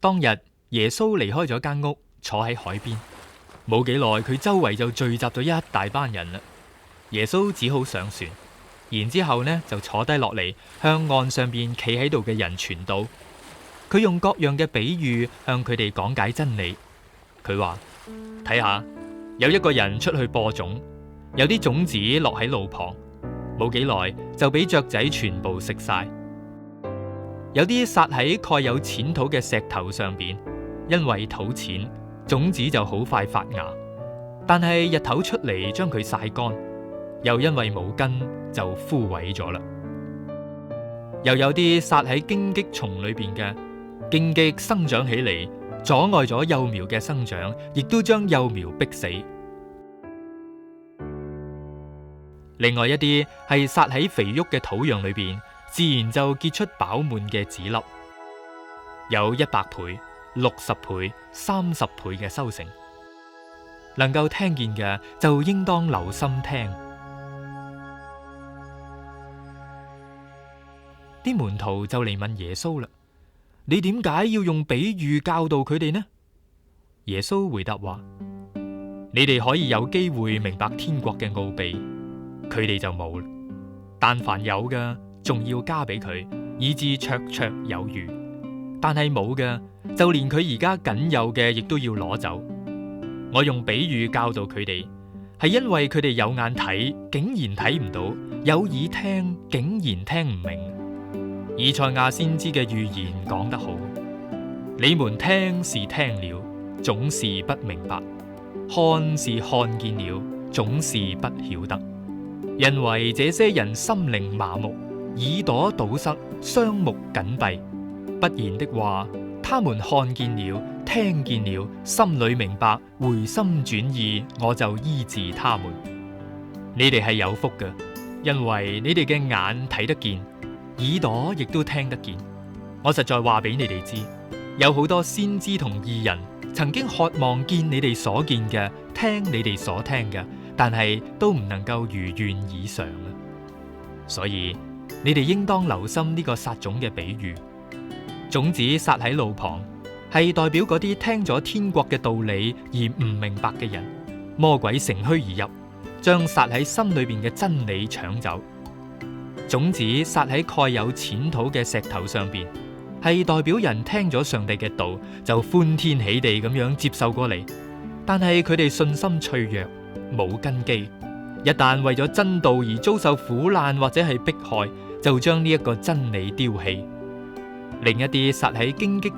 當日耶穌離開咗間屋，坐喺海邊，冇幾耐佢周圍就聚集咗一大班人啦。耶穌只好上船，然之後呢就坐低落嚟，向岸上邊企喺度嘅人傳道。佢用各樣嘅比喻向佢哋講解真理。佢話：睇下，有一個人出去播種，有啲種子落喺路旁，冇幾耐就俾雀仔全部食晒。有啲撒喺蓋有淺土嘅石頭上邊，因為土淺，種子就好快發芽，但係日頭出嚟將佢曬乾，又因為冇根就枯萎咗啦。又有啲撒喺荊棘叢裏邊嘅，荊棘生長起嚟，阻礙咗幼苗嘅生長，亦都將幼苗逼死。另外一啲係撒喺肥沃嘅土壤裏邊，自然就結出飽滿嘅籽粒，有100倍、60倍、30倍嘅收成。能夠聽見嘅就應當留心聽。啲門徒就嚟問耶穌啦：你點解要用比喻教導佢哋呢？耶穌回答話：你哋可以有機會明白天國嘅奧秘，佢哋就冇啦。但凡有嘅，仲要加俾佢，以致綽綽有餘；但係冇嘅，就連佢而家僅有嘅，亦都要攞走。我用比喻教導佢哋，係因為佢哋有眼睇，竟然睇唔到；有耳聽，竟然聽唔明。以賽亞先知嘅預言講得好：你們聽是聽了，總是不明白；看是看見了，總是不曉得。因為這些人心靈麻木，耳朵堵塞，雙目緊閉。不然的話，他們看見了，聽見了，心裏明白，回心轉意，我就醫治他們。你哋係有福嘅，因為你哋嘅眼睇得見，耳朵亦都聽得見。我實在話俾你哋知，有好多先知同義人曾經渴望見你哋所見嘅，聽你哋所聽嘅，但係都唔能夠如願以償啊。所以你哋應當留心呢個撒種嘅比喻。種子撒喺路旁，係代表嗰啲聽咗天國嘅道理而唔明白嘅人。魔鬼乘虛而入，將撒喺心裏邊嘅真理搶走。種子撒喺蓋有淺土嘅石頭上邊，係代表人聽咗上帝嘅道就歡天喜地咁樣接受過嚟，但係佢哋信心脆弱，冇根基，一旦為咗真道而遭受苦難或者係迫害，就將呢一個真理丟棄。另一啲撒喺荊棘